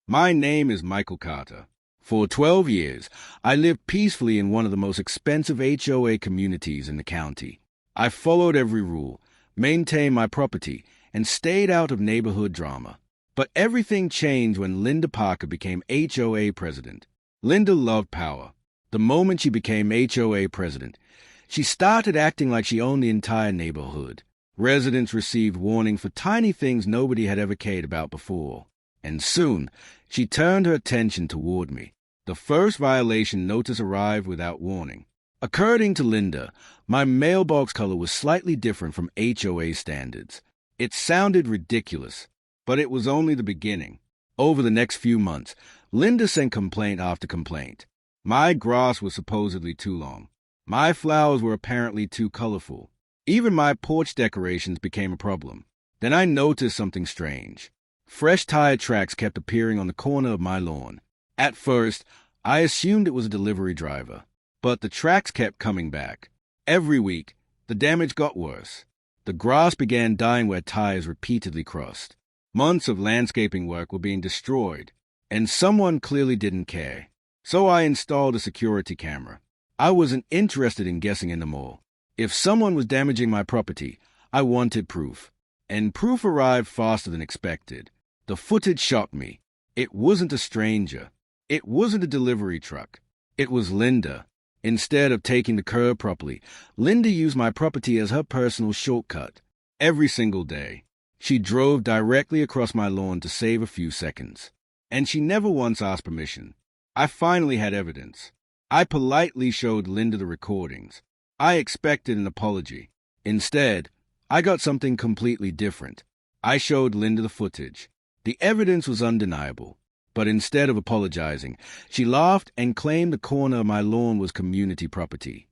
My name is Michael Carter. For 12 years, I lived peacefully in one of the most expensive HOA communities in the county. I followed every rule, maintained my property, and stayed out of neighborhood drama. But everything changed when Linda Parker became HOA president. Linda loved power. The moment she became HOA president, she started acting like she owned the entire neighborhood. Residents received warning for tiny things nobody had ever cared about before. And soon, she turned her attention toward me. The first violation notice arrived without warning. According to Linda, my mailbox color was slightly different from HOA standards. It sounded ridiculous, but it was only the beginning. Over the next few months, Linda sent complaint after complaint. My grass was supposedly too long. My flowers were apparently too colorful. Even my porch decorations became a problem. Then I noticed something strange. Fresh tire tracks kept appearing on the corner of my lawn. At first, I assumed it was a delivery driver, but the tracks kept coming back. Every week, the damage got worse. The grass began dying where tires repeatedly crossed. Months of landscaping work were being destroyed, and someone clearly didn't care. So I installed a security camera. I wasn't interested in guessing anymore. If someone was damaging my property, I wanted proof. And proof arrived faster than expected. The footage shocked me. It wasn't a stranger. It wasn't a delivery truck. It was Linda. Instead of taking the curb properly, Linda used my property as her personal shortcut. Every single day, she drove directly across my lawn to save a few seconds. And she never once asked permission. I finally had evidence. I politely showed Linda the recordings. I expected an apology. Instead, I got something completely different. I showed Linda the footage. The evidence was undeniable. But instead of apologizing, she laughed and claimed the corner of my lawn was community property.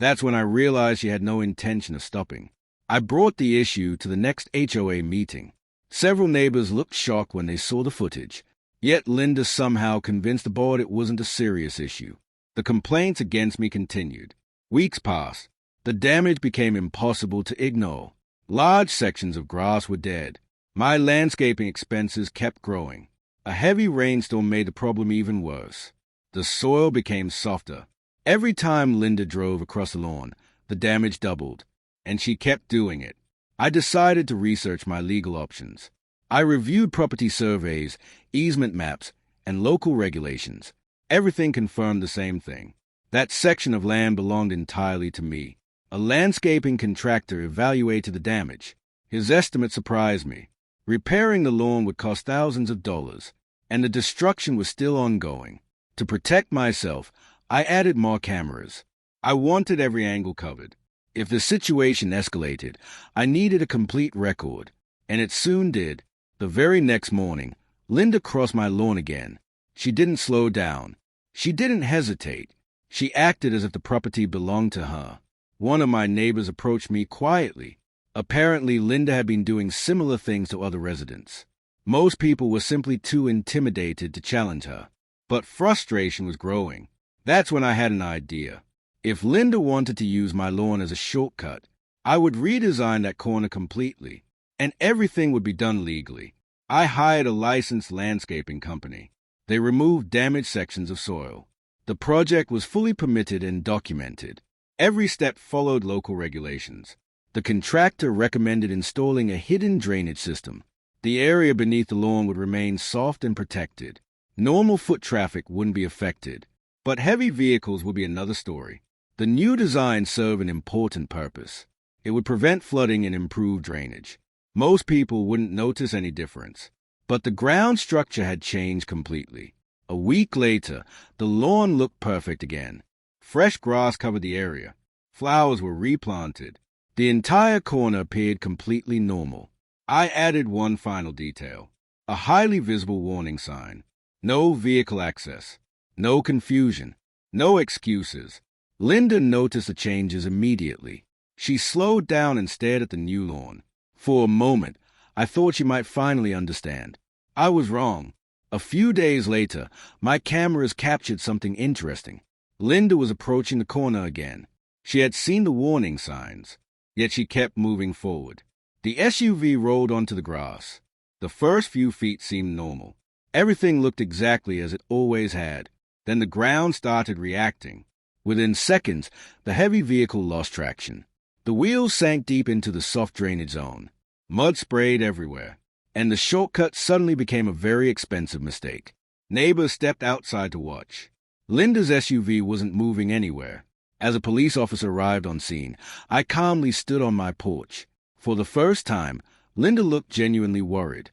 That's when I realized she had no intention of stopping. I brought the issue to the next HOA meeting. Several neighbors looked shocked when they saw the footage. Yet Linda somehow convinced the board it wasn't a serious issue. The complaints against me continued. Weeks passed. The damage became impossible to ignore. Large sections of grass were dead. My landscaping expenses kept growing. A heavy rainstorm made the problem even worse. The soil became softer. Every time Linda drove across the lawn, the damage doubled. And she kept doing it. I decided to research my legal options. I reviewed property surveys, easement maps, and local regulations. Everything confirmed the same thing. That section of land belonged entirely to me. A landscaping contractor evaluated the damage. His estimate surprised me. Repairing the lawn would cost thousands of dollars, and the destruction was still ongoing. To protect myself, I added more cameras. I wanted every angle covered. If the situation escalated, I needed a complete record, and it soon did. The very next morning, Linda crossed my lawn again. She didn't slow down. She didn't hesitate. She acted as if the property belonged to her. One of my neighbors approached me quietly. Apparently, Linda had been doing similar things to other residents. Most people were simply too intimidated to challenge her. But frustration was growing. That's when I had an idea. If Linda wanted to use my lawn as a shortcut, I would redesign that corner completely, and everything would be done legally. I hired a licensed landscaping company. They removed damaged sections of soil. The project was fully permitted and documented. Every step followed local regulations. The contractor recommended installing a hidden drainage system. The area beneath the lawn would remain soft and protected. Normal foot traffic wouldn't be affected, but heavy vehicles would be another story. The new design served an important purpose. It would prevent flooding and improve drainage. Most people wouldn't notice any difference, but the ground structure had changed completely. A week later, the lawn looked perfect again. Fresh grass covered the area. Flowers were replanted. The entire corner appeared completely normal. I added one final detail, a highly visible warning sign. No vehicle access. No confusion. No excuses. Linda noticed the changes immediately. She slowed down and stared at the new lawn. For a moment, I thought she might finally understand. I was wrong. A few days later, my cameras captured something interesting. Linda was approaching the corner again. She had seen the warning signs, yet she kept moving forward. The SUV rolled onto the grass. The first few feet seemed normal. Everything looked exactly as it always had. Then the ground started reacting. Within seconds, the heavy vehicle lost traction. The wheels sank deep into the soft drainage zone. Mud sprayed everywhere, and the shortcut suddenly became a very expensive mistake. Neighbors stepped outside to watch. Linda's SUV wasn't moving anywhere. As a police officer arrived on scene, I calmly stood on my porch. For the first time, Linda looked genuinely worried.